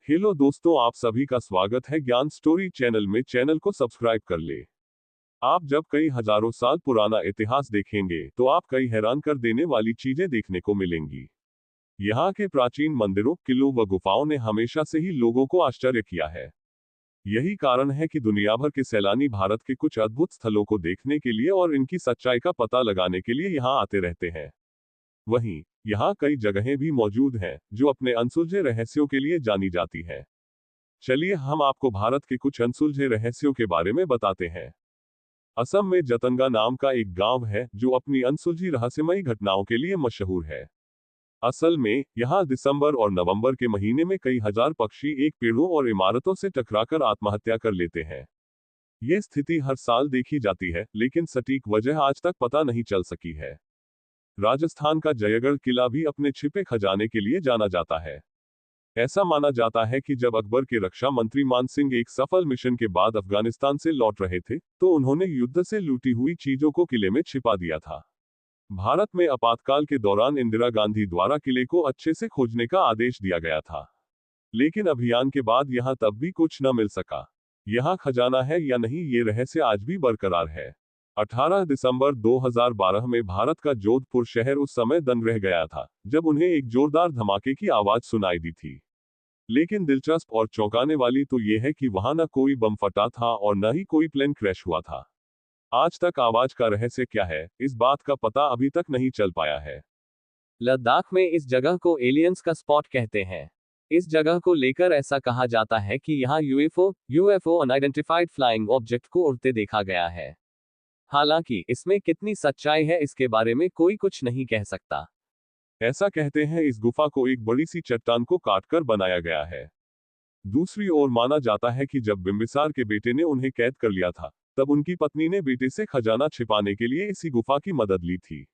Hello दोस्तों, आप सभी का स्वागत है ज्ञान स्टोरी चैनल में। चैनल को सब्सक्राइब कर ले। आप जब कई हजारों साल पुराना इतिहास देखेंगे तो आप कई हैरान कर देने वाली चीजें देखने को मिलेंगी। यहाँ के प्राचीन मंदिरों, किलों व गुफाओं ने हमेशा से ही लोगों को आश्चर्य किया है। यही कारण है कि दुनिया भर के सैलानी भारत के कुछ अद्भुत स्थलों को देखने के लिए और इनकी सच्चाई का पता लगाने के लिए यहाँ आते रहते हैं। वहीं यहाँ कई जगहें भी मौजूद हैं जो अपने अनसुलझे रहस्यों के लिए जानी जाती हैं। चलिए हम आपको भारत के कुछ अनसुलझे रहस्यों के बारे में बताते हैं। असम में जतंगा नाम का एक गांव है जो अपनी अनसुलझी रहस्यमयी घटनाओं के लिए मशहूर है। असल में यहाँ दिसंबर और नवंबर के महीने में कई हजार पक्षी एक पेड़ों और इमारतों से टकराकर आत्महत्या कर लेते हैं। ये स्थिति हर साल देखी जाती है, लेकिन सटीक वजह आज तक पता नहीं चल सकी है। राजस्थान का जयगढ़ किला भी अपने छिपे खजाने के लिए जाना जाता है। ऐसा माना जाता है कि जब अकबर के रक्षा मंत्री मान सिंह एक सफल मिशन के बाद अफगानिस्तान से लौट रहे थे, तो उन्होंने युद्ध से लूटी हुई चीजों को किले में छिपा दिया था। भारत में आपातकाल के दौरान इंदिरा गांधी द्वारा किले को अच्छे से खोजने का आदेश दिया गया था, लेकिन अभियान के बाद यहां तब भी कुछ न मिल सका। यहां खजाना है या नहीं, ये रहस्य आज भी बरकरार है। 18 दिसंबर 2012 में भारत का जोधपुर शहर उस समय दंग रह गया था जब उन्हें एक जोरदार धमाके की आवाज सुनाई दी थी। लेकिन दिलचस्प और चौंकाने वाली तो यह है कि वहां न कोई बम फटा था और न ही कोई प्लेन क्रैश हुआ था। आज तक आवाज का रहस्य क्या है, इस बात का पता अभी तक नहीं चल पाया है। लद्दाख में इस जगह को एलियंस का स्पॉट कहते हैं। इस जगह को लेकर ऐसा कहा जाता है कि यहाँ यूएफओ अनआइडेंटिफाइड फ्लाइंग ऑब्जेक्ट को उड़ते देखा गया है। हालांकि इसमें कितनी सच्चाई है इसके बारे में कोई कुछ नहीं कह सकता। ऐसा कहते हैं इस गुफा को एक बड़ी सी चट्टान को काटकर बनाया गया है। दूसरी ओर माना जाता है कि जब बिंबिसार के बेटे ने उन्हें कैद कर लिया था, तब उनकी पत्नी ने बेटे से खजाना छिपाने के लिए इसी गुफा की मदद ली थी।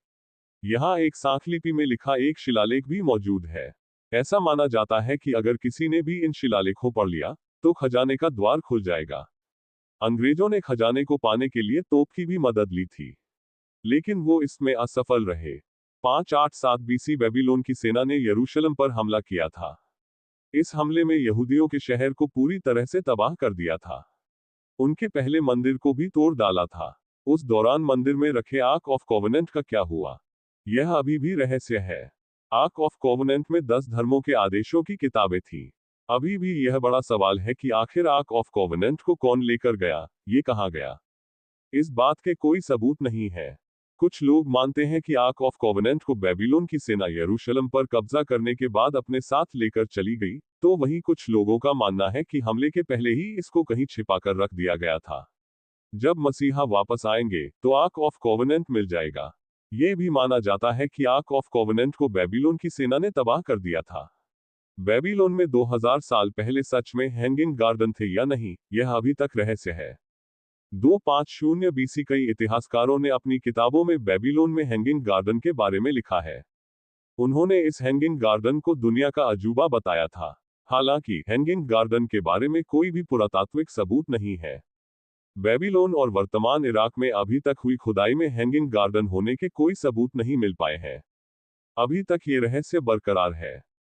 यहाँ एक सांखलिपि में लिखा एक शिलालेख भी मौजूद है। ऐसा माना जाता है कि अगर किसी ने भी इन शिलालेखों पढ़ लिया तो खजाने का द्वार खुल जाएगा। अंग्रेजों ने खजाने को पाने के लिए तोप की भी मदद ली थी, लेकिन वो इसमें असफल रहे। 587 बीसी बेबीलोन की सेना ने यरूशलेम पर हमला किया था। इस हमले में यहूदियों के शहर को पूरी तरह से तबाह कर दिया था। उनके पहले मंदिर को भी तोड़ डाला था। उस दौरान मंदिर में रखे आर्क ऑफ कोवेनेंट का क्या हुआ, यह अभी भी रहस्य है। आर्क ऑफ कोवेनेंट में 10 धर्मों के आदेशों की किताबें थी। अभी भी यह बड़ा सवाल है कि आखिर आर्क ऑफ कोवेनेंट को कौन लेकर गया, ये कहाँ गया। इस बात के कोई सबूत नहीं है। कुछ लोग मानते हैं कि आर्क ऑफ कोवेनेंट को बेबीलोन की सेना यरूशलेम पर कब्जा करने के बाद अपने साथ लेकर चली गई, तो वहीं कुछ लोगों का मानना है कि हमले के पहले ही इसको कहीं छिपाकर रख दिया गया था। जब मसीहा वापस आएंगे तो आर्क ऑफ कोवेनेंट मिल जाएगा। ये भी माना जाता है कि आर्क ऑफ कोवेनेंट को बेबीलोन की सेना ने तबाह कर दिया था। बेबीलोन में 2000 साल पहले सच में हैंगिंग गार्डन थे या नहीं, यह अभी तक रहस्य है। 250 बीसी कई इतिहासकारों ने अपनी किताबों में बेबीलोन में हैंगिंग गार्डन के बारे में लिखा है। उन्होंने इस हैंगिंग गार्डन को दुनिया का अजूबा बताया था। हालांकि हैंगिंग गार्डन के बारे में कोई भी पुरातात्विक सबूत नहीं है। बेबीलोन और वर्तमान इराक में अभी तक हुई खुदाई में हैंगिंग गार्डन होने के कोई सबूत नहीं मिल पाए हैं। अभी तक ये रहस्य बरकरार है।